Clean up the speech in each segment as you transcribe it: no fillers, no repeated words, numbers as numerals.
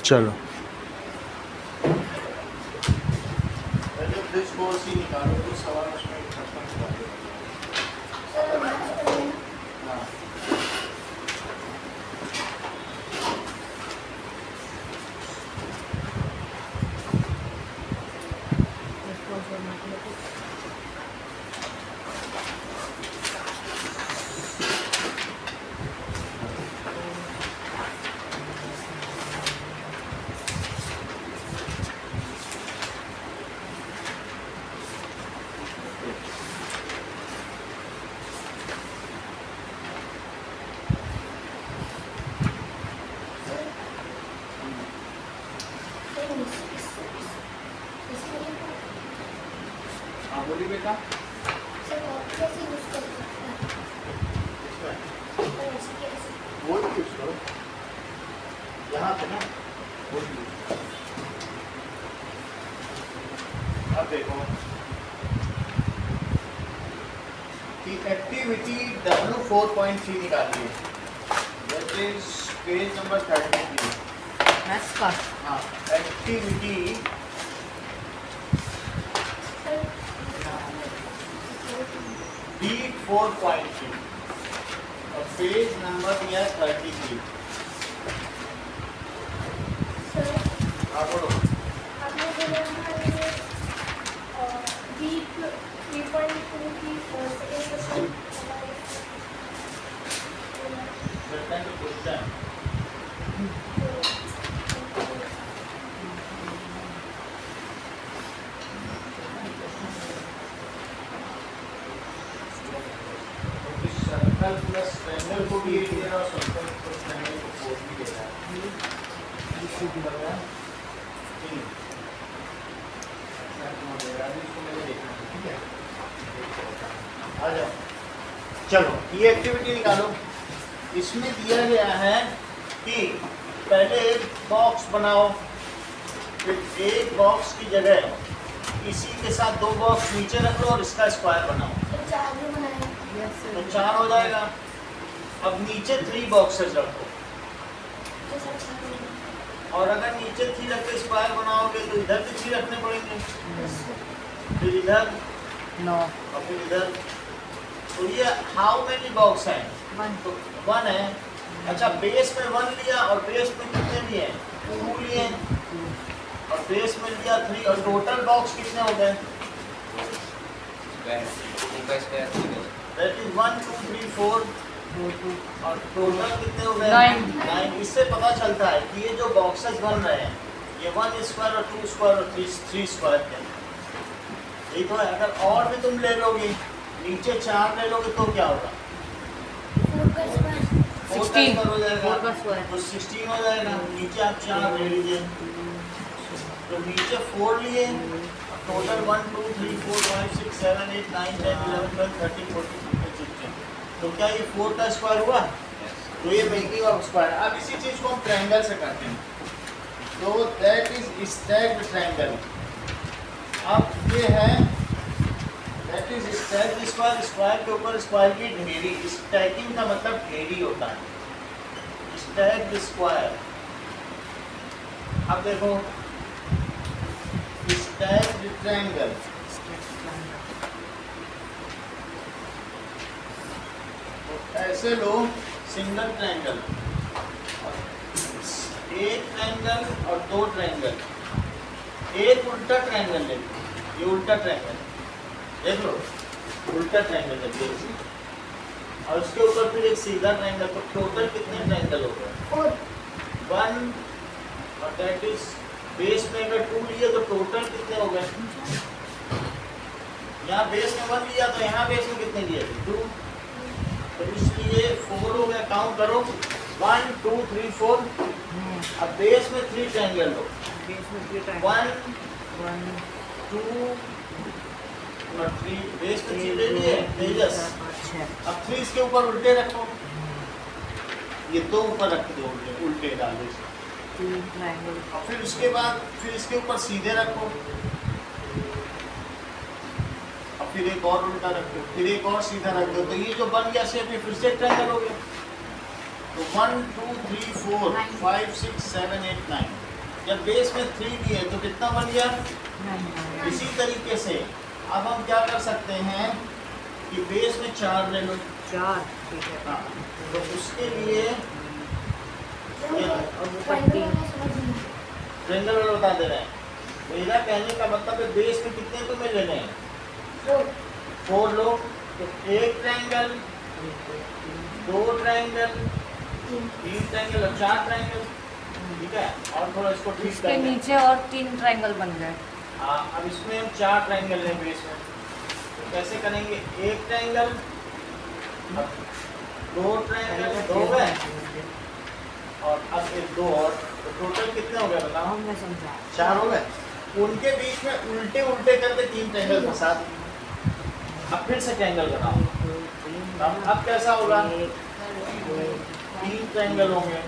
चलो पहले bridge course ही निकालो तो सवाल उसमें खत्म कर दो। हाँ हाँ बोली बेटा। बोल यूज करो यहाँ पे ना, बोल अब देखो कि एक्टिविटी W4.3 निकालिए, that is page number 33। Maths का हाँ एक्टिविटी D4.3 और पेज नंबर दिया 33। हाँ बोलो। Return to question। Circle plus triangle को भी 8 दे रहा है और सर्कल प्लस ट्रायंगल को 4 भी दे रहा है। इसको भी लग रहा है 3 अभी इसको मैंने देखना है, ठीक है। आ जाओ चलो ये एक्टिविटी निकालो। इसमें दिया गया है कि पहले एक बॉक्स बनाओ, फिर एक बॉक्स की जगह इसी के साथ 2 बॉक्स नीचे रख लो और इसका स्क्वायर बनाओ तो 4 हो जाएगा। अब नीचे 3 बॉक्सेस रखो और अगर नीचे 3 रख के स्क्वायर बनाओगे तो इधर भी 3 रखने पड़ेंगे, फिर इधर 9 और फिर इधर। तो ये हाउ मेनी बॉक्स हैं? 1 तो 1 है। अच्छा बेस में 1 लिया और बेस में कितने लिए? 2 लिए और बेस में लिया 3 और टोटल बॉक्स कितने हो गए? दैट इज 1 2 3 4 और टोटल कितने हो गए? 9। इससे पता चलता है कि ये जो बॉक्सेस बन रहे हैं ये 1 स्क्वायर और 2 स्क्वायर और 3 स्क्वायर के ये तो है। अगर और भी तुम ले लोगे नीचे 4 ले लोगे तो क्या होगा? 16 हो जाएगा 4 का स्क्वायर तो 16 हो जाएगा। नीचे आप 4 ले लीजिए तो नीचे 4 लिए टोटल 1 2 3 4 5 6 7 8 9 10 11 12 13 14 15 16। तो क्या ये 4 का स्क्वायर हुआ? तो ये मेकिंग ऑफ स्क्वायर। अब इसी चीज को हम ट्रायंगल से करते हैं तो दैट इज स्टैक्ड ट्रायंगल। अब ये है that is stacked square, square के ऊपर स्क्वायर की ढेरी। स्टैकिंग का मतलब ढेरी होता है, स्टैक्ड स्क्वायर। अब देखो स्टैक्ड ट्रायंगल तो ऐसे लो सिंगल ट्रायंगल, एक ट्रायंगल और 2 ट्रायंगल, एक उल्टा ट्रायंगल ले लो, ये उल्टा ट्रायंगल देख लो, उल्टा ट्रायंगल ले लो और उसके ऊपर फिर एक सीधा ट्रायंगल। तो टोटल कितने ट्रायंगल हो गए? 1 और दैट इज बेस में अगर 2 लिए तो टोटल कितने हो गए? यहाँ बेस में 1 लिया तो यहाँ बेस में कितने लिए थे? 2। तो इसलिए 4 हो गया। काउंट करो 1 2 3 4। अब बेस में 3 ट्रायंगल लो, 1 2 और 3 बेस में 3 ले लिए तेजस। अब 3 इसके ऊपर उल्टे रखो, ये 2 ऊपर रख दो उल्टे डाल दो और फिर उसके बाद फिर इसके ऊपर सीधे रखो और फिर एक और उल्टा रखो, फिर एक और सीधा रख दो। तो ये जो बन गया शेप ये फिर से ट्रायंगल हो गया। तो 1 2 3 4 5 6 7 8 9 जब बेस में 3 दिए तो कितना बन गया? इसी तरीके से अब हम क्या कर सकते हैं कि बेस में 4 ले लो। 4 ठीक है। हाँ, तो उसके लिए ट्रेंगल वाला बता दे रहे हैं। मेरा कहने का मतलब है बेस में कितने तुम्हें लेने हैं? 4 लो। तो एक ट्रायंगल, 2 ट्रायंगल, 3 ट्रायंगल और 4 ट्रायंगल। ठीक है, और थोड़ा इसको ठीक इसके करना है। नीचे और 3 ट्रायंगल बन गए। हाँ, अब इसमें हम 4 ट्रायंगल लें बेस में, तो कैसे करेंगे? एक ट्रायंगल, 2 ट्रायंगल, 2 गए, और अब एक 2 और, तो टोटल कितने हो गए बताओ? मैं समझा। 4 हो गए। उनके बीच में उल्टे उल्टे करके 3 ट्रायंगल फंसा दिए। अब फिर से ट्रायंगल बनाओ। अब कैसा होगा? 3 ट्रायंगल होंगे।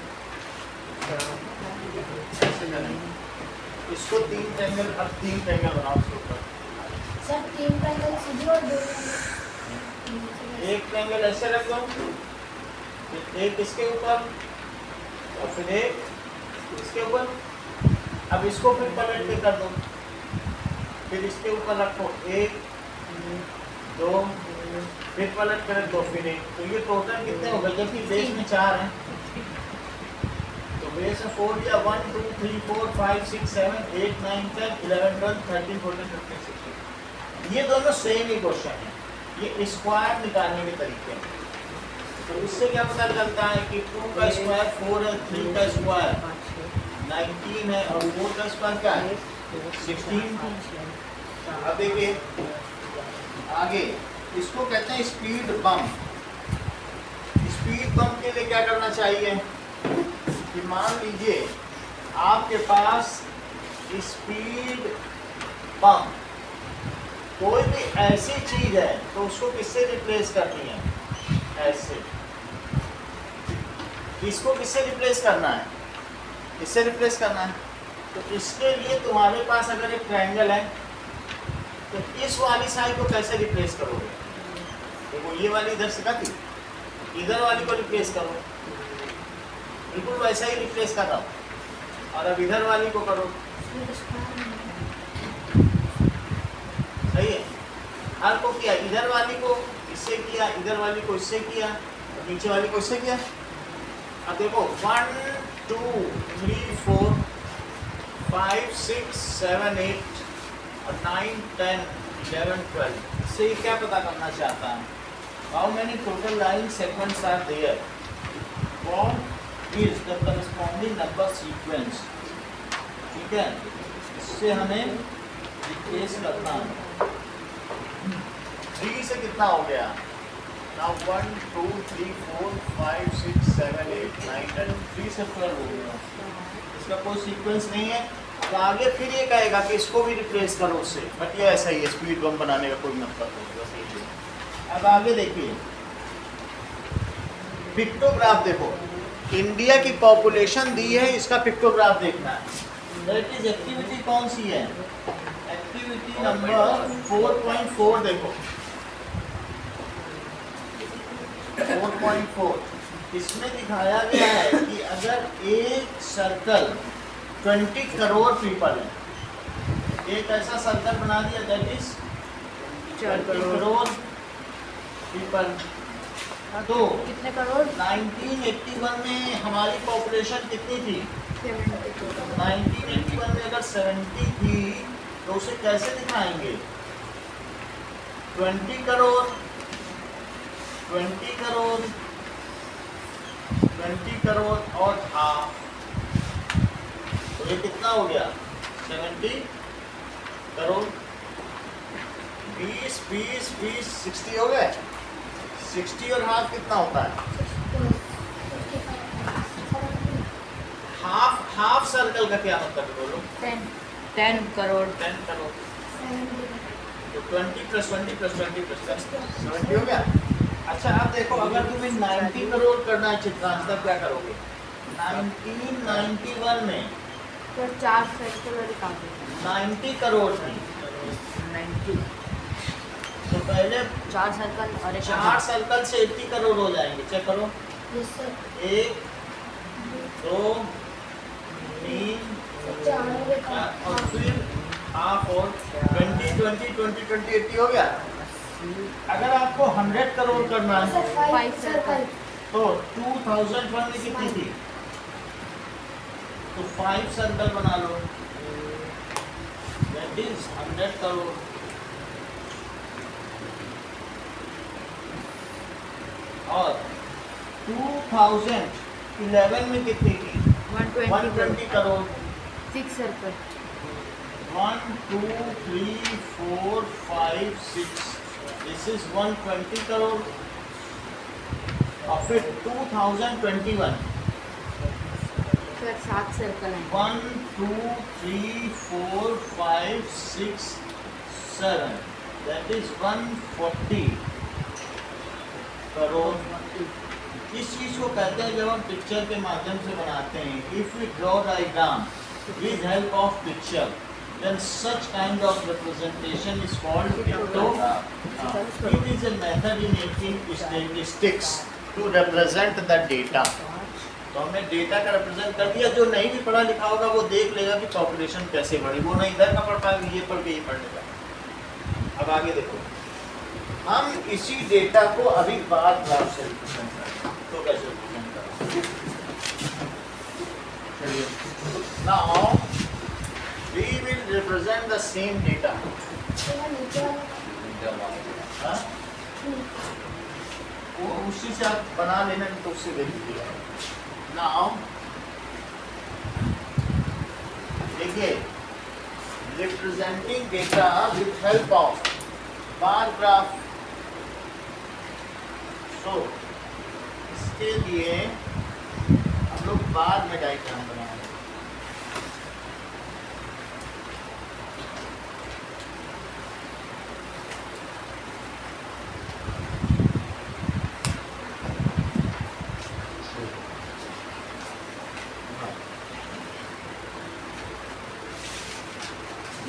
ऐसे करेंगे। इसको 3 ट्रायंगल, अब 3 ट्रायंगल बनाओ इसके ऊपर। सर 3 ट्रायंगल सीधे और 2 एक ट्रायंगल ऐसे रख दो, फिर एक इसके ऊपर, और फिर एक इसके ऊपर। अब इसको फिर पलट के कर दो, फिर इसके ऊपर रखो 1, 2, फिर पलट कर रख दो, फिर 1। तो ये टोटल कितने हो गए? जबकि बेस में 4 हैं, तो बेस में 4 या 1 2 3 4 5 6 7 8 9 10 11 12 13 14 15 16। ये दोनों सेम ही क्वेश्चन है, ये स्क्वायर निकालने के तरीके हैं। तो इससे क्या पता चलता है कि 2 का स्क्वायर 4 है, 3 का स्क्वायर 19 है, और 4 का स्क्वायर क्या है? 16। अब देखिए आगे, इसको कहते हैं स्पीड बम्प। स्पीड बम्प के लिए क्या करना चाहिए कि मान लीजिए आपके पास स्पीड बम्प, कोई भी ऐसी चीज है तो उसको किससे रिप्लेस करनी है? ऐसे। इसको किससे रिप्लेस करना है? इससे रिप्लेस करना है। तो इसके लिए तुम्हारे पास अगर एक ट्रायंगल है तो इस वाली साइड को कैसे रिप्लेस करोगे? देखो ये वाली इधर से काटी, इधर वाली को रिप्लेस करो, बिल्कुल वैसा ही रिप्लेस कर रहा हूँ। और अब इधर वाली को करो, सही है। हर को किया, इधर वाली को इससे किया, इधर वाली को इससे किया, और नीचे वाली को इससे किया। अब देखो 1 2 3 4 5 6 7 8 और 9 10 11 12। इससे ये क्या पता करना चाहता है? How many total line segments are there? Form is the corresponding number sequence. ठीक है, इससे हमें रिप्लेस करना है। 3 से कितना हो गया? नाउ 1 2 3 4 5 6 7 8 9 10, 3 से 12 हो गया। इसका कोई सीक्वेंस नहीं है। अब आगे फिर ये कहेगा कि इसको भी रिप्लेस करो उससे, बट ये ऐसा ही है, स्पीड बम बनाने का कोई मतलब नहीं, बस यही है। अब आगे देखिए पिक्टोग्राफ। देखो इंडिया की पॉपुलेशन दी है, इसका पिक्टोग्राफ देखना है। दैट इज एक्टिविटी कौन सी है? Activity number 4.4। देखो 4.4, इसमें दिखाया गया है कि अगर एक सर्कल 20 करोड़ पीपल है, एक ऐसा सर्कल बना दिया दैट इज 20 करोड़ पीपल, तो कितने करोड़? 1981 में हमारी पॉपुलेशन कितनी थी? 1981 में अगर 70 थी तो उसे कैसे दिखाएंगे? 20 करोड़ 20 करोड़ 20 करोड़ और हाफ, तो ये कितना हो गया? 70 करोड़। 20 20 20 60 हो गए। 60 और हाफ कितना होता है? हाफ सर्कल का क्या मतलब है बोलो? 10 करोड़। 10 करोड़। तो 20 + 20 + 20 + 10 70 हो गया। अच्छा अब देखो अगर तुम्हें 90 करोड़ करना है चित्रांश, तब क्या करोगे? 1991 में तो 4 सर्कल और एक आगे 90 करोड़ थी, 90। तो पहले 4 सर्कल और एक 4 सर्कल से 80 करोड़ हो जाएंगे। चेक करो, यस सर। 1 2 3 4 20 20 20 20 80 हो गया। अगर आपको 100 करोड़ करना है सर 5 सर्कल तो 2001 में कितनी थी? तो 5 सर्कल बना लो, दैट इज 100 करोड़। और 2011 में कितनी थी? 120 crore. 6 circle 1 2 3 4 5 6 this is 120 crore. और फिर 2021 सर 7 सर्कल हैं 1 2 3 4 5 6 7 दैट इज 140 करोड़। इस चीज को कहते हैं जब हम पिक्चर के माध्यम से बनाते हैं, if we draw diagram with help of picture, then such kind of representation is called pictograph. It is a method in making statistics to represent the data. तो हमने डेटा का रिप्रेजेंट कर दिया। जो नहीं भी पढ़ा लिखा होगा वो देख लेगा कि पॉपुलेशन कैसे बढ़ी, वो नहीं इधर का पढ़ पाएगा, ये पढ़ के ये पढ़ लेगा। अब आगे देखो, हम इसी डेटा को अभी बार ग्राफ से रिप्रेजेंट करेंगे। तो कैसे रिप्रेजेंट करेंगे? चलिए, now we will represent the same data. नीचे वाला हाँ? वो उसी से आप बना लेना, तो उससे देख लीजिएगा। Now देखिए, representing data with help of bar graph. So इसके लिए हम लोग बाद में डायग्राम बनाएंगे।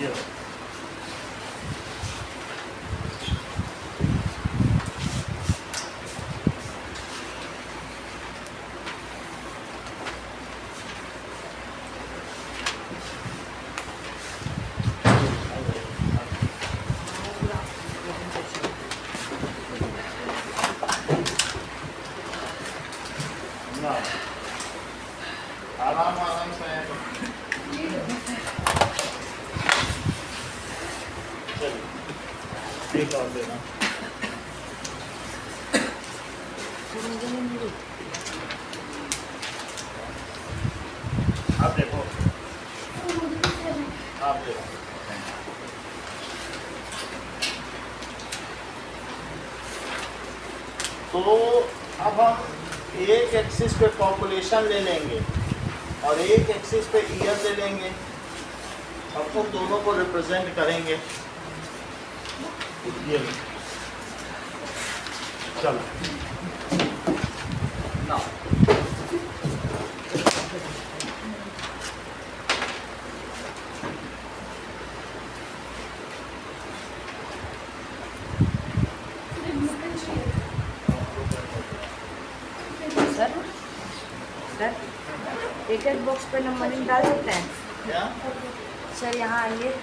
ये लो। ना, आराम आराम से चलिए एक और देना। आप देखो, आप देखो, तो अब हम एक एक्सिस पे पॉपुलेशन ले लेंगे और एक एक्सिस पे ईयर ले लेंगे, अब तो दोनों को रिप्रेजेंट करेंगे। ये लो। चलो ना, सर सर एक एक बॉक्स पे नंबरिंग डाल सकते हैं क्या? सर? यहाँ आइए।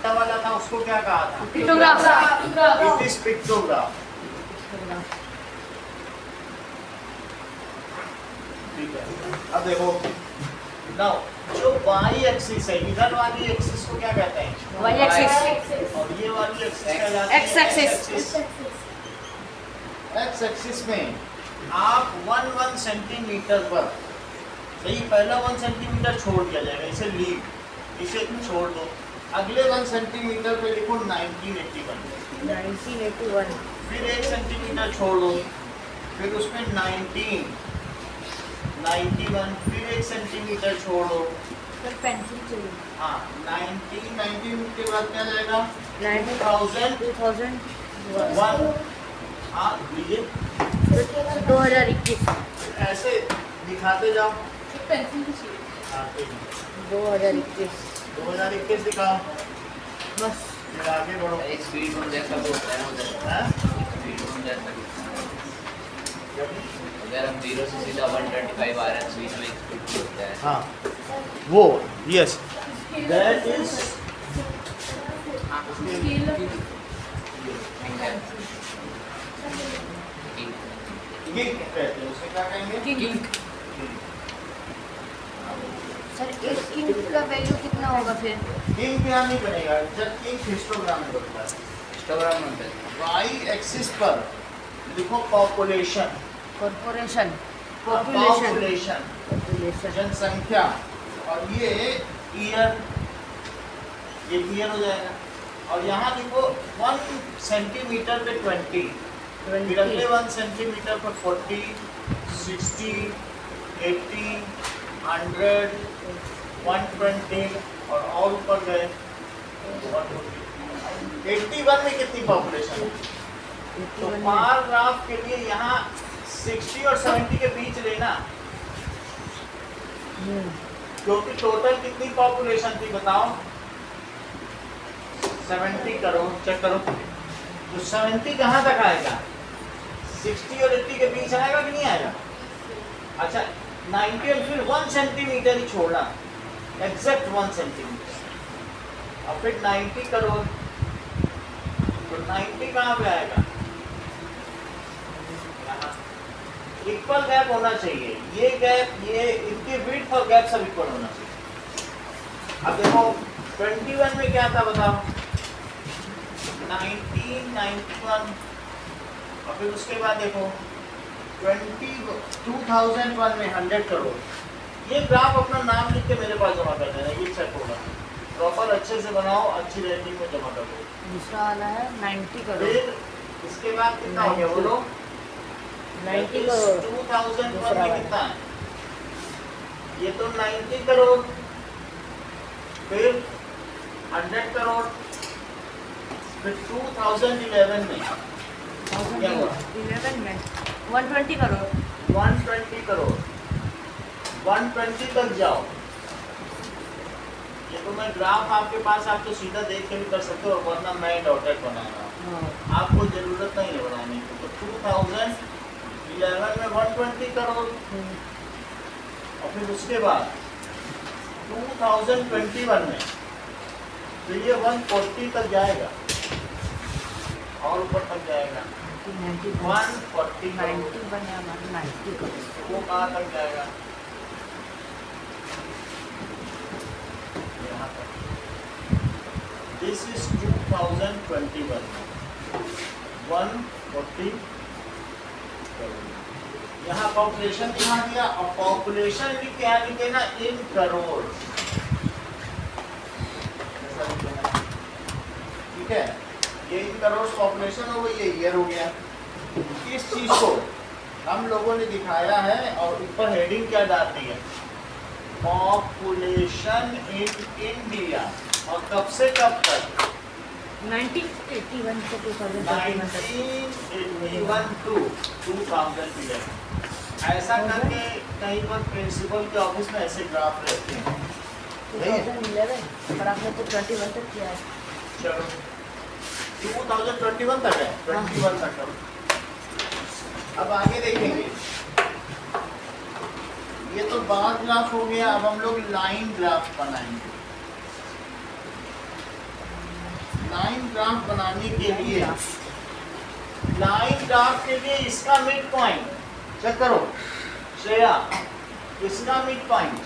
वाला था उसको क्या कहा था? पिक्टोग्राफ। It is pictograph. ठीक है, अब देखो नाउ जो वाई एक्सिस है, इधर वाली एक्सिस को क्या कहते हैं? Y axis. और ये वाली एक्सिस कहलाती है एक्स एक्सिस। एक्स एक्सिस में आप 1 सेंटीमीटर पर, सही, पहला 1 सेंटीमीटर छोड़ दिया जाएगा, इसे लीव, इसे छोड़ दो। अगले 1 सेंटीमीटर पे लिखो 1981। 1981। फिर 1 सेंटीमीटर छोड़ दो, फिर उसमें 19 91, फिर 1 सेंटीमीटर छोड़ दो। सर पेंसिल चाहिए। हाँ, 19 के बाद क्या जाएगा? 2001। हाँ, लीजिए 2021। ऐसे दिखाते जाओ। पेंसिल भी चाहिए। हाँ, ठीक है। 2021 2021 दिखाओ, बस। फिर आगे बढ़ो। एक स्पीड में जैसा बोलता है हाँ? स्पीड में जैसा अगर हम 0 से सीधा 125 आ रहे हैं बीच में 50 होता है। हाँ वो यस दैट इज किंग कहते हैं, उसे क्या कहेंगे? किंग। सर एक किंग का वैल्यू कितना होगा फिर? किंग भी यहाँ नहीं बनेगा, जब किंग हिस्टोग्राम में बनता है। हिस्टोग्राम में होता है। वाई एक्सिस पर लिखो पॉपुलेशन, कॉर्पोरेशन, पॉपुलेशन पॉपुलेशन, जनसंख्या, और ये ईयर, ये ईयर हो जाएगा। और यहाँ लिखो 1 सेंटीमीटर पे 20, फिर अगले 1 सेंटीमीटर पर 40, 60, 80, 100, 120 और ऊपर गए 140। 81 में कितनी पॉपुलेशन है? तो बार ग्राफ के लिए यहाँ 60 और 70 के बीच लेना, क्योंकि टोटल कितनी पॉपुलेशन थी बताओ? 70 करोड़। चेक करो तो 70 कहाँ तक आएगा? 60 और 80 के बीच आएगा कि नहीं आएगा? अच्छा 90 और फिर 1 सेंटीमीटर ही छोड़ना, एग्जैक्ट 1 सेंटीमीटर, और फिर 90 करोड़, तो 90 कहाँ पे आएगा? इक्वल गैप होना चाहिए, ये गैप, ये इनकी विड्थ और गैप सब इक्वल होना चाहिए। अब देखो 21 में क्या था बताओ? 1991, और फिर उसके बाद देखो 2001 में 100 करोड़। ये ग्राफ अपना नाम लिख के मेरे पास जमा कर देना, ये चेक होगा। प्रॉपर अच्छे से बनाओ, अच्छी रेटिंग में जमा कर दो। दूसरा वाला है 90 करोड़। फिर इसके बाद कितना हो गया बोलो? 90 करोड़। 2001 में कितना है? ये तो 90 करोड़, फिर 100 करोड़, फिर 2011 में क्या हुआ? 11 में 120 करोड़। 120 करोड़, 120 तक जाओ। ये तो मैं ग्राफ आपके पास, आप तो सीधा देख के भी कर सकते हो, वरना मैं डॉटेड बना रहा हूँ, आपको जरूरत नहीं है बनाने की। तो 2011 में 120 करोड़, और फिर उसके बाद 2021 में तो ये 140 तक जाएगा और ऊपर तक जाएगा 140 90 बने हमारे 90 करोड़। वो कहाँ तक जाएगा? यहाँ तक। This is 2021 140 crore. यहाँ पॉपुलेशन दिखा दिया, और पॉपुलेशन भी क्या लिखे ना, इन करोड़, ठीक है? ये इन करोड़ पॉपुलेशन हो गई, ये ईयर हो गया। इस चीज को हम लोगों ने दिखाया है, और ऊपर हेडिंग क्या डाल दी है? पॉपुलेशन इन इंडिया, और कब से कब तक? 1981 से 2021 तक। 1981 to 2011। ऐसा करके कहीं पर प्रिंसिपल के ऑफिस में ऐसे ग्राफ रहते हैं। 2011 पर आपने तो 21 तक किया है। चलो 2021 तक है, 21 तक है। अब आगे देखेंगे, ये तो बार ग्राफ हो गया। अब हम लोग लाइन ग्राफ बनाएंगे। लाइन ग्राफ बनाने के लिए, लाइन ग्राफ के लिए इसका मिड पॉइंट चेक करो श्रेया, इसका मिड पॉइंट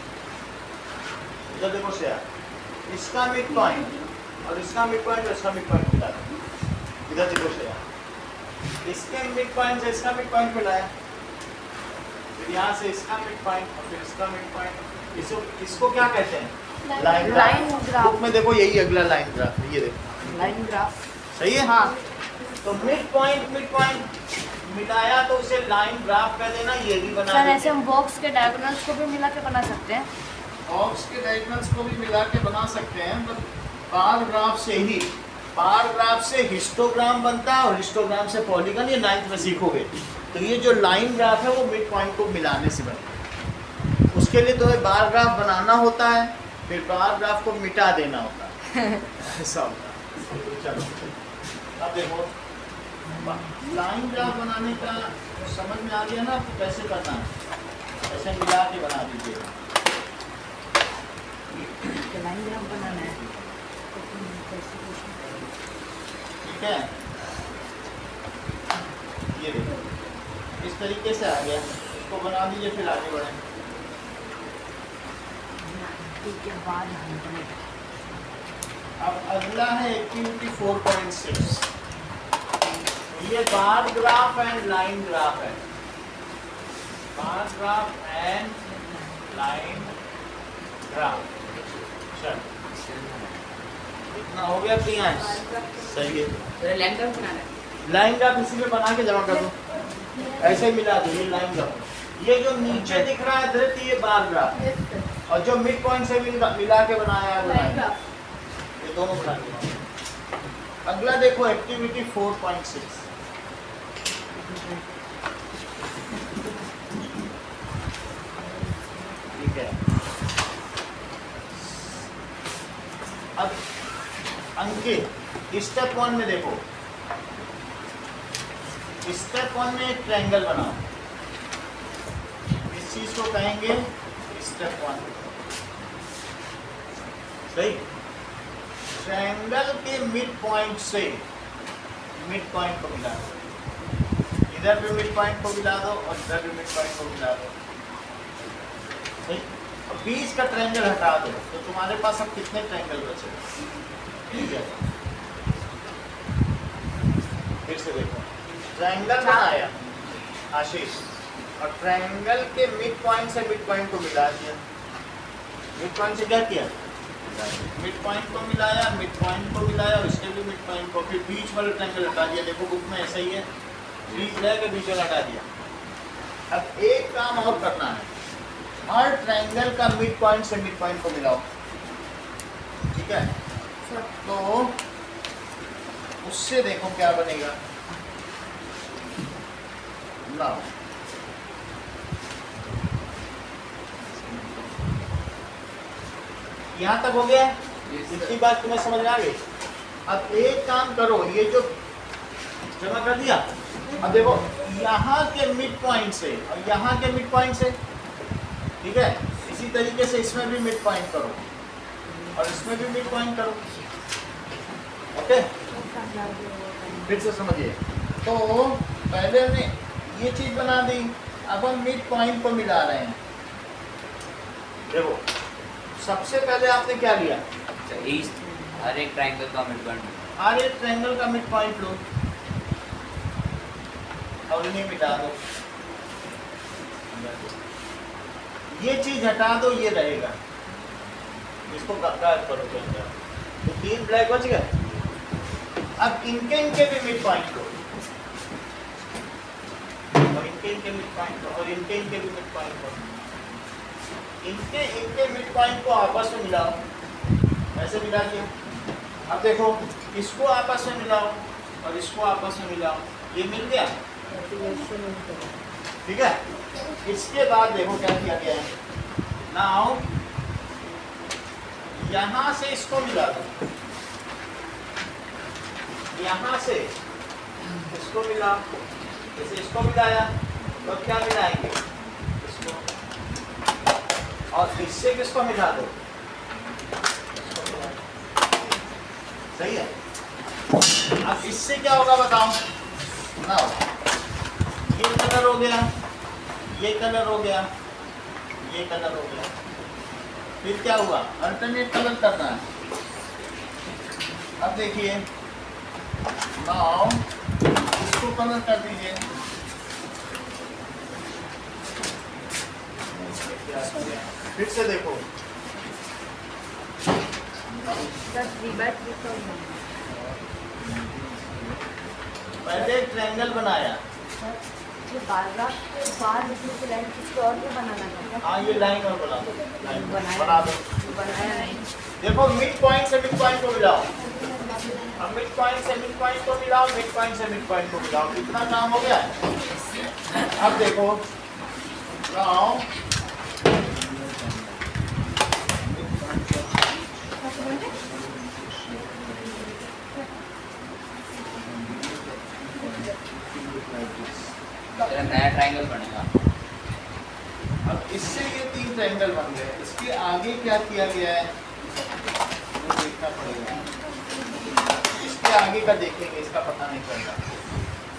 इधर देखो श्रेया, इसका मिड पॉइंट और इसका मिड पॉइंट और इसका मिड पॉइंट मिला है। इधर देखो श्रेया, इसके मिड पॉइंट से इसका मिड पॉइंट मिला है, फिर यहाँ से इसका मिड पॉइंट और फिर इसका मिड पॉइंट। इसको क्या कहते हैं? Line graph. बुक में देखो यही अगला लाइन ग्राफ है, ये देखो लाइन ग्राफ। सही है? हाँ। तो मिड पॉइंट मिलाया तो उसे लाइन ग्राफ कह देना। ये भी बना सर ऐसे हम बॉक्स के डायगोनल्स को भी मिला के बना सकते हैं। बॉक्स के डायगोनल्स को भी मिला के बना सकते हैं, बट बार ग्राफ से ही, बार ग्राफ से हिस्टोग्राम बनता है और हिस्टोग्राम से पॉलीगन। ये 9th में सीखोगे। तो ये जो लाइन ग्राफ है वो मिड पॉइंट को मिलाने से बनता है। उसके लिए तो बार ग्राफ बनाना होता है, फिर बार ग्राफ को मिटा देना होता है। ऐसा होता है। चलो अब देखो लाइन ग्राफ बनाने का समझ में आ गया ना आपको कैसे करना है, ऐसे मिला के बना दीजिएगा। लाइन ग्राफ बनाना है। ठीक है, ये देखो इस तरीके से आ गया, इसको बना दीजिए फिर आगे बढ़ें। के बाद हम बनाएंगे। अब अगला है एक्टिविटी 4.6। ये bar graph and line graph है, bar graph and line graph. चल इतना हो गया प्रियांश? सही है। लाइन ग्राफ बनाना है। लाइन ग्राफ इसी में बना के जमा कर दो, ऐसे ही मिला दो। ये लाइन ग्राफ, ये जो नीचे दिख रहा है धृत, ये बार ग्राफ, और जो मिड पॉइंट से मिला के बनाया है वो लाइन ग्राफ। ये दोनों बना दिया। अगला देखो एक्टिविटी 4.6। ठीक है, अब अंकित स्टेप 1 में देखो, स्टेप 1 में एक ट्रायंगल बनाओ। इस चीज को कहेंगे स्टेप 1। सही, ट्रायंगल के मिड पॉइंट से मिड पॉइंट को मिला दो, इधर भी मिड पॉइंट को मिला दो और इधर भी मिड पॉइंट को मिला दो। सही, और बीच का ट्रायंगल हटा दो, तो तुम्हारे पास अब कितने ट्रायंगल बचे? ठीक है, फिर से देखो, ट्रायंगल बनाया आशीष, और ट्रायंगल के मिड पॉइंट से मिड पॉइंट को मिला दिया। मिड पॉइंट से क्या किया? मिड पॉइंट को मिलाया, मिड पॉइंट को मिलाया, उसके भी मिड पॉइंट को, फिर बीच वाला ट्रायंगल हटा दिया। देखो बुक में ऐसा ही है, बीच रहेगा, बीच वाला हटा दिया। अब एक काम और करना है, हर ट्रायंगल का मिड पॉइंट से मिड पॉइंट को मिलाओ। ठीक है, तो उससे देखो क्या बनेगा। लाओ, यहाँ तक हो गया? इतनी बात तुम्हें समझ में आ गई? अब एक काम करो, ये जो जमा कर दिया, अब देखो यहाँ के मिड पॉइंट से और यहाँ के मिड पॉइंट से, ठीक है, इसी तरीके से इसमें भी मिड पॉइंट करो और इसमें भी मिड पॉइंट करो। ओके, फिर से समझिए। तो पहले हमने ये चीज बना दी, अब हम मिड पॉइंट को मिला रहे हैं। देखो सबसे पहले आपने क्या लिया? हर एक ट्रायंगल का मिड पॉइंट, हर एक ट्रायंगल का मिड पॉइंट लो और इन्हें मिला दो। ये चीज हटा दो, ये रहेगा, इसको गायब करो के अंदर, तो 3 ब्लैक बच गए। अब इनके भी मिड पॉइंट लो और इनके मिड पॉइंट लो और इनके भी मिड पॉइंट लो। इनके मिड पॉइंट को आपस में मिलाओ, ऐसे मिला दिया। अब देखो इसको आपस में मिलाओ और इसको आपस में मिलाओ, ये मिल गया। ठीक है, इसके बाद देखो क्या किया गया है। नाउ यहाँ से इसको मिला दो, यहाँ से इसको मिला, जैसे इसको मिलाया तो क्या मिलाएंगे? इसको, और इससे किसको मिला दो? इसको मिला। सही है। अब इससे क्या होगा बताओ ना? ये कलर हो गया, ये कलर हो गया, ये कलर हो गया, फिर क्या हुआ? अल्टरनेट कलर करना है। अब देखिए, नाउ इसको कलर कर दीजिए। फिर से देखो, पहले एक ट्रायंगल बनाया, ये बार लाइन किसी और को बनाना था। हाँ ये लाइन और बना दो, लाइन बना दो। बनाया नहीं। देखो मिड पॉइंट से मिड पॉइंट को मिलाओ, अब मिड पॉइंट से मिड पॉइंट को मिलाओ, मिड पॉइंट से मिड पॉइंट को मिलाओ, कितना काम हो गया? अब देखो गाँव तेरा नया ट्रायंगल बनेगा। अब इससे ये 3 ट्रायंगल बन गए। इसके आगे क्या किया गया है वो देखना पड़ेगा। इसके आगे का देखेंगे, इसका पता नहीं चलता।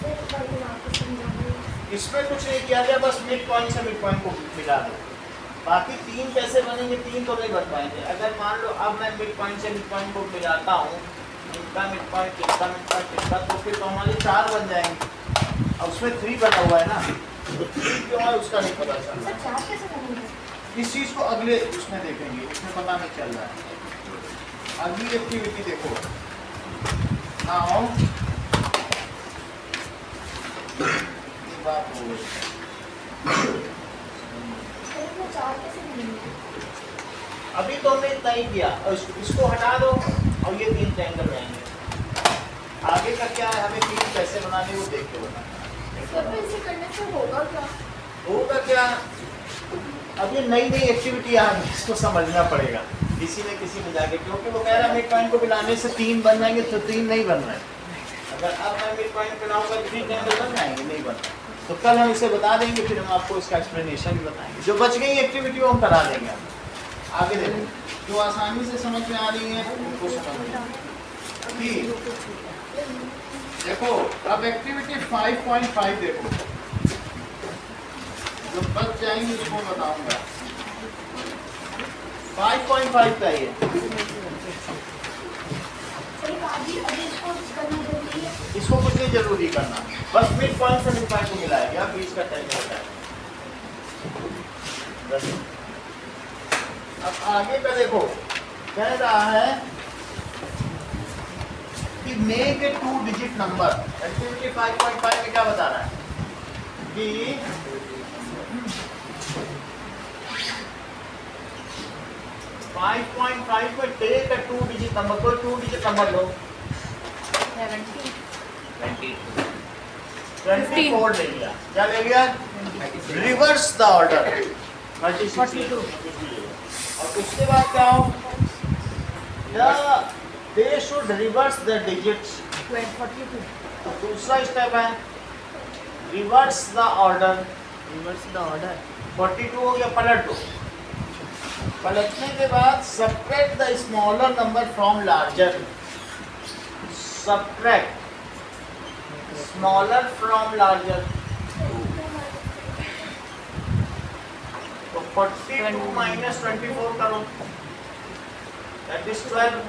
सर कल वापस समझाऊंगी। इसमें कुछ नहीं किया गया, बस मिड पॉइंट से मिड पॉइंट को मिला दो। बाकी 3 कैसे बनेंगे, 3 तो नहीं बन पाएंगे। अगर मान लो अब मैं मिड पॉइंट से मिड पॉइंट को मिलाता हूँ, इनका मिड पॉइंट, इनका मिड पॉइंट, इनका, तो फिर तो हमारे 4 बन जाएंगे। अब उसमें 3 बना हुआ है ना, तो 3 क्यों है उसका नहीं पता चल सर रहा। चार कैसे करेंगे? इस चीज़ को अगले उसमें देखेंगे, इसमें पता नहीं चल रहा है। अगली एक्टिविटी देखो। आओ ये बात हो गई। सर वो चार कैसे करेंगे? अभी तो हमने इतना ही किया, और इसको हटा दो और ये 3 ट्रायंगल रहेंगे। आगे का क्या है, हमें 3 कैसे बनाने वो देख के बनाना है। सर इसे करने से होगा क्या? होगा क्या, अब ये नई नई एक्टिविटी आ गई, इसको समझना पड़ेगा किसी न किसी में जाके, क्योंकि वो कह रहा है मिड पॉइंट को मिलाने से 3 बन जाएंगे, तो 3 नहीं बन रहे हैं। अगर अब मैं मिड पॉइंट मिलाऊंगा 3 ट्रायंगल बन जाएंगे, नहीं बन रहे। तो कल हम इसे बता देंगे, फिर हम आपको इसका एक्सप्लेनेशन भी बताएंगे। जो बच गई एक्टिविटी वो हम करा देंगे। आगे देखो, जो आसानी से समझ में आ रही है उनको समझ में। देखो अब एक्टिविटी 5.5 देखो, जो बच जाएंगे उसको बताऊंगा। 5.5 का ये सर अभी अभी इसको करना जरूरी है। इसको कुछ नहीं जरूरी करना, बस मिड पॉइंट से मिड पॉइंट को मिलाएगा, बीच का टाइम होता है। बस अब आगे का देखो, कह रहा है कि make a 2 digit number. Activity 5.5 में क्या बता रहा है कि 5.5 में टेक ए 2 डिजिट नंबर, कोई 2 डिजिट नंबर लो। 24 ले लिया, क्या ले लिया, रिवर्स द ऑर्डर 32। और उसके बाद क्या हो, they should reverse the digits. 42 तो दूसरा स्टेप है reverse the order. Reverse the order 42 हो गया, पलट दो। पलटने के बाद subtract the smaller number from larger. Subtract smaller from larger. तो 42 माइनस 24 करो, दैट इज 12।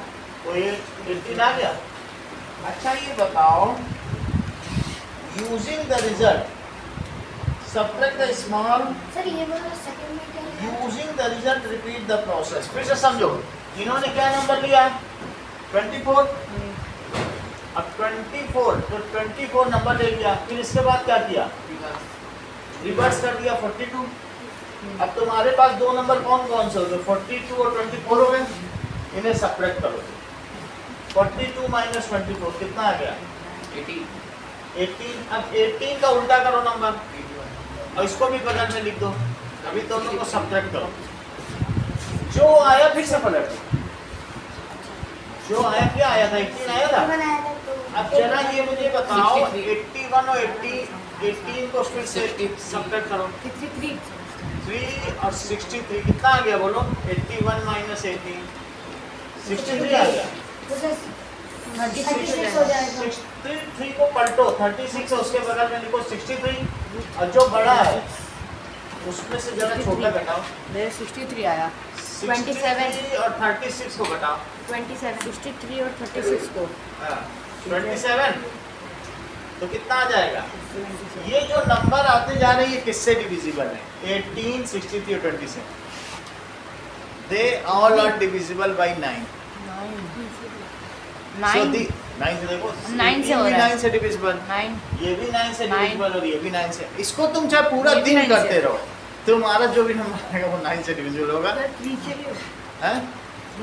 तो ये 18 आ गया। अच्छा ये बताओ, using the result subtract the small, sir ये वाला सेकंड में क्या है? Using the result repeat the process. फिर से समझो, इन्होंने क्या नंबर लिया, 24। अब 24 तो 24 नंबर ले लिया, फिर इसके बाद क्या किया, रिवर्स कर दिया 42। अब तुम्हारे पास 2 नंबर कौन कौन से हो गए, 42 और 24 हो गए। इन्हें सब्ट्रैक्ट करो। 42 माइनस 24 कितना आ गया, 18। अब 18 का उल्टा करो नंबर, और इसको भी बगल में लिख दो। अभी दोनों को सब्ट्रैक्ट करो, जो आया फिर से पलट दो। जो आया क्या आया था, 18 आया था। बनाया था तो अब जरा ये मुझे बताओ, 81 और 18 को फिर से सब्ट्रैक्ट करो। 63 3 और 63 कितना आ गया बोलो, 81 माइनस 18 63 आ गया। तो सर 36 हो जाएगा। 63 को पलटो, 36 है उसके बगल में लिखो 63, और जो बड़ा है उसमें से जरा छोटा घटाओ। मेरे 63 आया। 27 और 36 को घटाओ। 27 63 और 36 को 27 तो कितना आ जाएगा। ये जो नंबर आते जा रहे हैं ये किससे डिविजिबल है, 18, 63 और 27। They all are divisible by 9। 9 9 से देखो, 9 से हो रहा है। 9 से डिविजिबल, 9 ये भी 9 से 9 डिविजिबल और ये भी 9 से। इसको तुम चाहे पूरा ये भी दिन 9 से। करते रहो, तुम्हारा जो भी नंबर आएगा वो 9 से डिविजिबल होगा। 3 चलिए हैं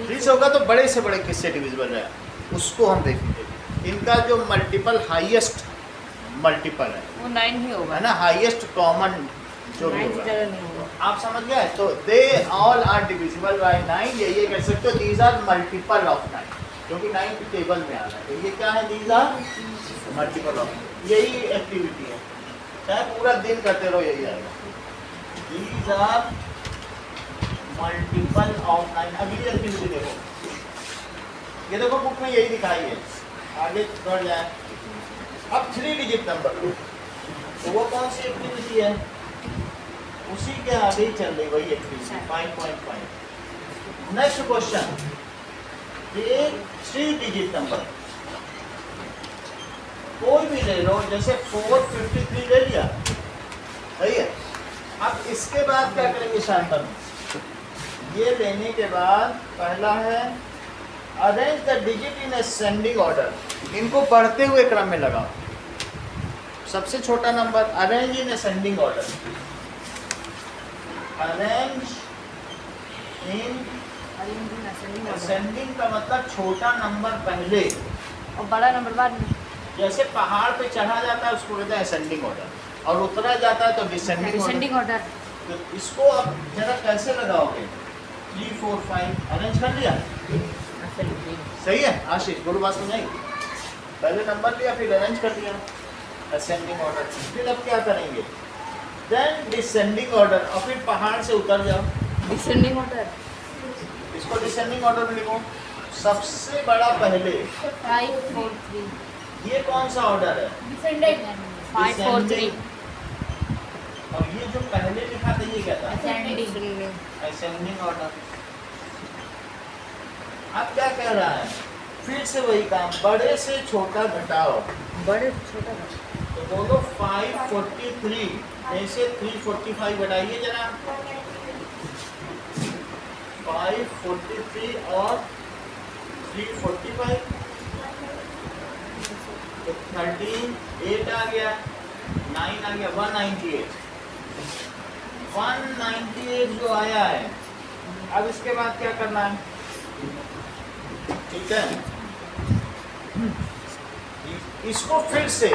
3 से होगा तो बड़े से बड़े किससे डिविजिबल है उसको हम देखेंगे। इनका जो मल्टीपल हाईएस्ट मल्टीपल है वो 9 ही होगा है ना, हाईएस्ट कॉमन जो भी 9 से होगा। ज़्यादा नहीं होगा। आप समझ गए। तो they all are divisible by 9, ये कह सकते हो दीज आर मल्टीपल ऑफ 9, क्योंकि 9 की टेबल में आ रहा है। तो ये क्या है, दीज आर मल्टीपल ऑफ, यही एक्टिविटी है। चाहे पूरा दिन करते रहो यही आएगा। These are multiple of 9। अगली एक्टिविटी देखो, ये देखो बुक में यही दिखाई है, आगे बढ़ जाए। अब 3 डिजिट नंबर, तो वो कौन सी एक्टिविटी है, उसी के आगे ही चल रही वही एक्टिविटी 5.5। नेक्स्ट क्वेश्चन, ये 3 डिजिट नंबर कोई भी ले लो, जैसे 453 ले लिया, सही है। अब इसके बाद क्या करेंगे शांतन, ये लेने के बाद पहला है arrange the digit in ascending order, इनको बढ़ते हुए क्रम में लगाओ। सबसे छोटा number arrange in ascending order, arrange in ascending का मतलब छोटा नंबर पहले और बड़ा नंबर बाद में। जैसे पहाड़ पे चढ़ा जाता है उसको कहते हैं असेंडिंग ऑर्डर, और उतरा जाता है तो डिसेंडिंग ऑर्डर। तो इसको अब जरा कैसे लगाओगे, 3 4 5 अरेंज कर लिया, सही है आशीष, बोलो बात सुनाई। पहले नंबर लिया फिर अरेंज कर दिया असेंडिंग ऑर्डर, फिर अब क्या करेंगे, देन डिसेंडिंग ऑर्डर, और फिर पहाड़ से उतर जाओ डिसेंडिंग ऑर्डर, इसको डिसेंडिंग ऑर्डर में लिखो। सबसे बड़ा पहले 5 4 3, ये कौन सा ऑर्डर है, 5 4 3, और ये जो पहले लिखा था ये क्या था, डिसेंडिंग। Ascending order. अब क्या कह रहा है, फिर से वही काम, बड़े से छोटा घटाओ, बड़े छोटा तो बोलो 543 में से 345 घटाइए जरा, 543 और 345 तो 13 8 आ गया, 9 आ गया, 198 जो आया है। अब इसके बाद क्या करना है, ठीक है, इसको फिर से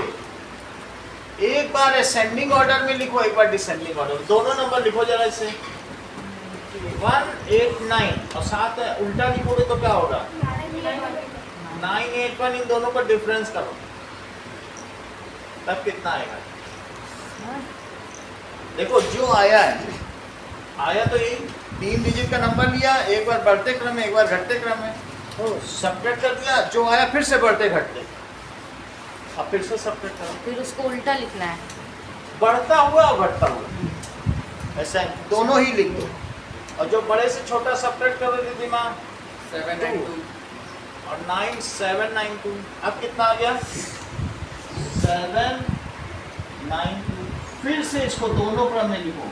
एक बार असेंडिंग ऑर्डर में लिखो, एक बार डिसेंडिंग ऑर्डर, दोनों नंबर लिखो जरा इसे, 189 और साथ उल्टा लिखोगे तो क्या होगा, 981, इन दोनों का डिफरेंस करो तब कितना आएगा। देखो जो आया है, आया तो यही 3 डिजिट का नंबर लिया, एक बार बढ़ते क्रम में एक बार घटते क्रम में, तो सब्ट्रैक्ट कर दिया, जो आया फिर से बढ़ते घटते, अब फिर से सब्ट्रैक्ट करो, फिर उसको उल्टा लिखना है, बढ़ता हुआ और घटता हुआ, ऐसा दोनों ही लिख दो। और जो बड़े से छोटा सब्ट्रैक्ट करो दिमाग 792 और 9792, अब कितना आ गया 792, फिर से इसको दोनों क्रम में लिखो,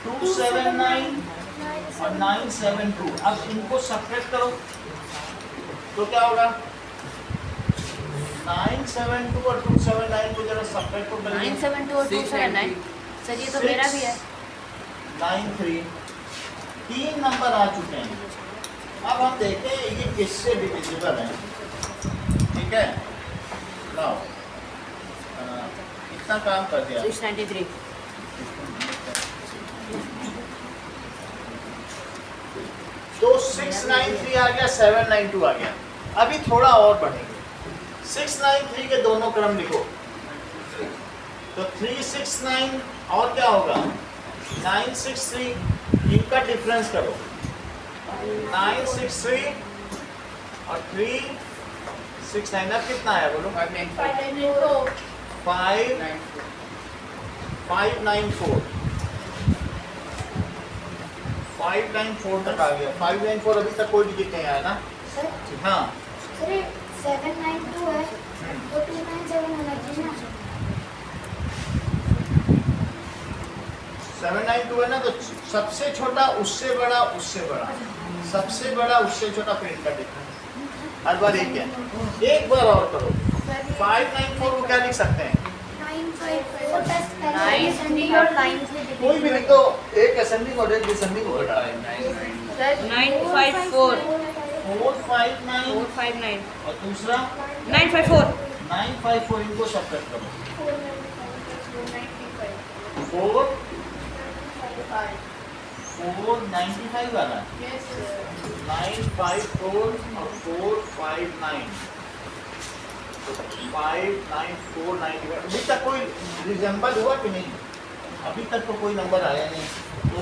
279 और 972। अब इनको सब्ट्रैक्ट करो तो क्या होगा, 972 और 279 को जरा सब्ट्रैक्ट को करिए, 972 और 279। सर ये तो मेरा भी है। 93, 3 नंबर आ चुके हैं। अब हम देखते हैं ये किससे डिविजिबल है, ठीक है। लाओ इतना काम कर दिया, 693। तो 693 आ गया, 792 आ गया। अभी थोड़ा और बढ़ेंगे, 693 के दोनों क्रम लिखो, तो 369 और क्या होगा 963, इनका डिफरेंस करो, 963 और 369, अब कितना आया बोलो, 594, 594 तक आ गया। 594 अभी तक कोई डिजिट नहीं आया ना, सर हाँ 792 है तो 297 होना चाहिए ना, 792 है ना, तो सबसे छोटा उससे बड़ा उससे बड़ा, सबसे बड़ा उससे छोटा, फिर इनका डिफरेंस हर बार एक है। एक बार और करो, 594 को क्या लिख सकते हैं, 954 टेस्ट पहले 9 असेंडिंग और लाइन से कोई भी लिख दो, एक असेंडिंग और एक डिसेंडिंग होगा। 954 459 459 और दूसरा 954 954, इनको सब्ट्रैक्ट करो, 495 वाला 954 और 459, 5949 अभी तक कोई रिजेंबल हुआ कि नहीं? अभी तक तो कोई नंबर आया नहीं। तो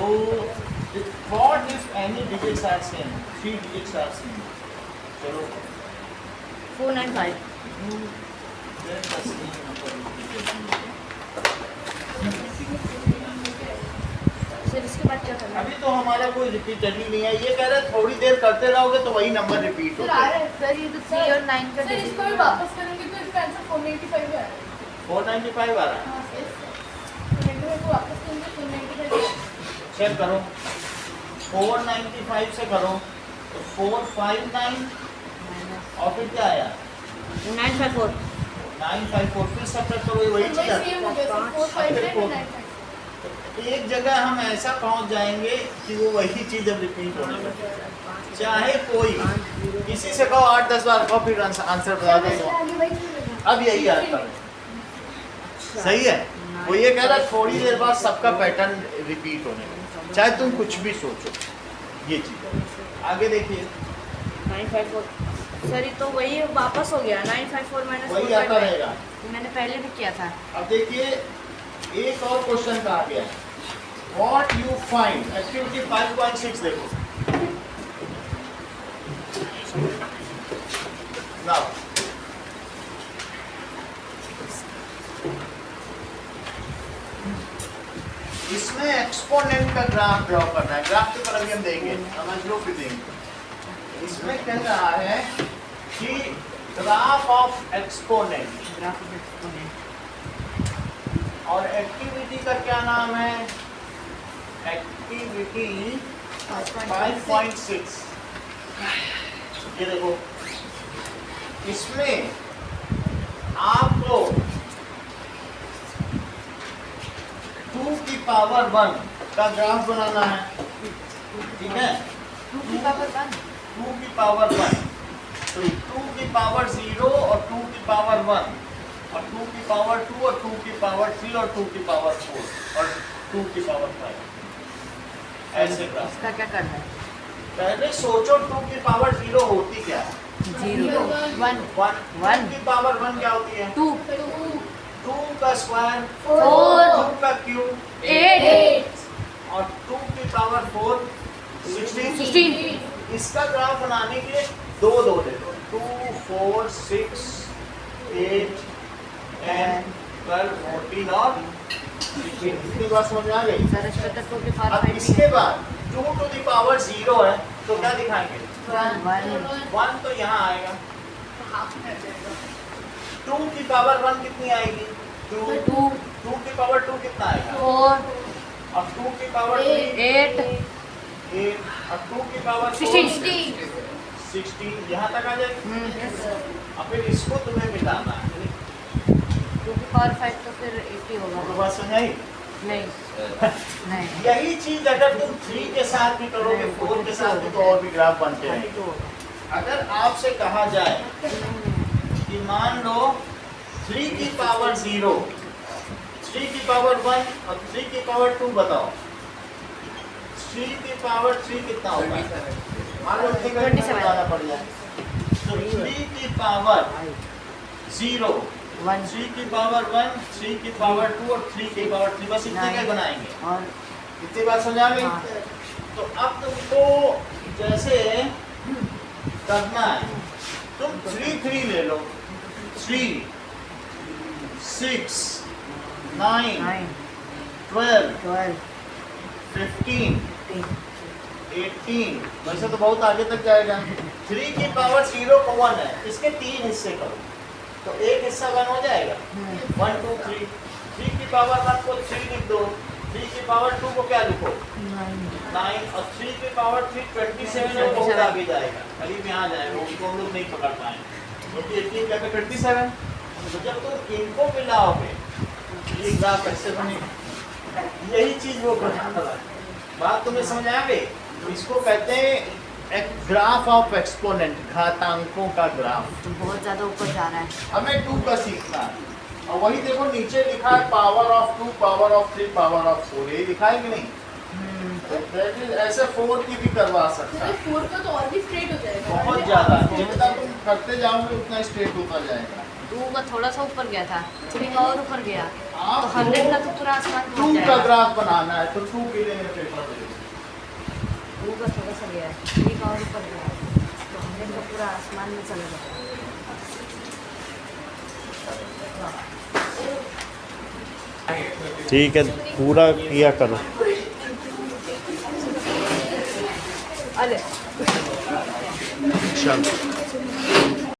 what if any digits are same, 3 digits are same? चलो 495 सर इसके बाद क्या करना है? अभी तो हमारा कोई रिपीटेड ही नहीं है। ये कह रहे थोड़ी देर करते रहोगे तो वही नंबर रिपीट सर होगा। आ रहा है सर ये तो 3 और 9 का सर इसको भी वापस करूंगी तो इसका आंसर 495 आ रहा है 495 आ रहा है। हाँ सर 495 को वापस करूंगी 495 चेक करो 495 से करो तो 459 और फिर क्या आया 954 954 फिर सब करो वही वही चीज आती सेम हो गया सर 459 है। 995 एक जगह हम ऐसा पहुंच जाएंगे कि वो वही चीज अब रिपीट होने लगे। चाहे कोई किसी से कहो 8-10 बार कहो फिर आंसर बता सर दे। इसके आगे वही चीज़ है। अब यही आता है। सही है। वो ये कह रहा है थोड़ी देर बाद सबका पैटर्न रिपीट होने लगे, चाहे तुम कुछ भी सोचो। ये चीज आगे देखिए 954 सर ये तो वही वापस हो गया 954 माइनस वही आता रहेगा। मैंने पहले भी किया था। अब देखिए एक और क्वेश्चन का आ गया। व्हाट यू फाइंड एक्टिविटी 5.6 देखो नाउ इसमें एक्सपोनेंट का ग्राफ ड्रॉ करना है। ग्राफ के पर अभी हम देंगे, समझ लो फिर देंगे। इसमें कह रहा है कि ग्राफ ऑफ एक्सपोनेंट और एक्टिविटी का क्या नाम है? एक्टिविटी 5.6। ये देखो इसमें आपको 2 की पावर 1 का ग्राफ बनाना है, ठीक है? 2 की पावर 1 तो 2 की पावर 0 और 2 की पावर 1 और 2 की पावर 2 और 2 की पावर 3 और 2 की पावर 4 और 2 की पावर 5 ऐसे ग्राफ। इसका क्या करना है? पहले सोचो 2 की पावर 0 होती क्या है? 0 1 1 की पावर 1 क्या होती है? 2 2 का स्क्वायर 4 2 का क्यूब 8 और 2 की पावर 4 16। इसका ग्राफ बनाने के लिए दो ले लो 2 4 6 8 10 12 14 और 16। इतनी बात समझ में आ गई? सर इस पे तो 2 की पावर अब 5 इसके बाद 2 टू द पावर 0 है तो क्या दिखाएंगे? 1 तो यहाँ आएगा। 2 की पावर 1 कितनी आएगी? 2 2 की पावर 2 कितना आएगा? 4 अब 2 की पावर 3 8 8 अब 2 की पावर 16 यहाँ तक आ जाएगी। अब फिर इसको तुम्हें मिटाना है। 2 की पावर 5 तो फिर 80 होगा। तो बात समझ आई? नहीं नहीं यही चीज अगर तुम 3 के साथ भी करोगे 4 के साथ भी तो और भी ग्राफ बनते रहेंगे। अगर आपसे कहा जाए कि मान लो 3 की पावर 0 3 की पावर 1 और 3 की पावर 2 बताओ 3 की पावर 3 कितना होगा? मान लो 27 बताना पड़ जाए तो 3 की पावर 0 3 की पावर 1 3 की पावर 2 और 3 की पावर 3 बस इतने के बनाएंगे। और इतनी बात समझ आ गई? हाँ। तो अब तुमको जैसे करना है तुम 3 ले लो 3 6 9 12 12 15 18 वैसे तो बहुत आगे तक जाएगा। 3 की पावर 0 को 1 है, इसके 3 हिस्से करो तो एक हिस्सा 1 हो जाएगा। 1 2 3 3 की पावर 1 को 3 लिख दो 3 की पावर 2 को क्या लिखो 9 और 3 की पावर 3 27 है, बहुत आगे जाएगा, करीब यहाँ जाएगा, उसको हम लोग नहीं पकड़ पाएंगे क्योंकि 18 क्या 27। तो जब तुम इनको मिलाओगे ये ग्राफ ऐसे बनेगा। यही चीज वो बनाता है। बात तुम्हें समझ आ गई? इसको कहते हैं एक ग्राफ ऑफ एक्सपोनेंट, घातांकों का ग्राफ। तो बहुत ज़्यादा ऊपर जा रहा है। हमें 2 का सीखना है और वही देखो नीचे लिखा है power of 2 power of 3 power of 4, ये लिखा है कि नहीं? ऐसे 4 की भी करवा सकता है। 4 का तो और भी स्ट्रेट हो जाएगा। बहुत ज्यादा जितना तुम करते जाओगे उतना स्ट्रेट होता जाएगा। टू का थोड़ा सा ऊपर गया था, थ्री का और ऊपर गया, तो 100 का तो पूरा आसमान टू पहुंच का जाएगा। ग्राफ बनाना है तो टू के लिए मैं पेपर दे दूँ। टू का थोड़ा सा गया है, थ्री का और ऊपर गया, तो 100 का पूरा आसमान में चला जाएगा। ठीक है, पूरा किया करो। अरे चलो।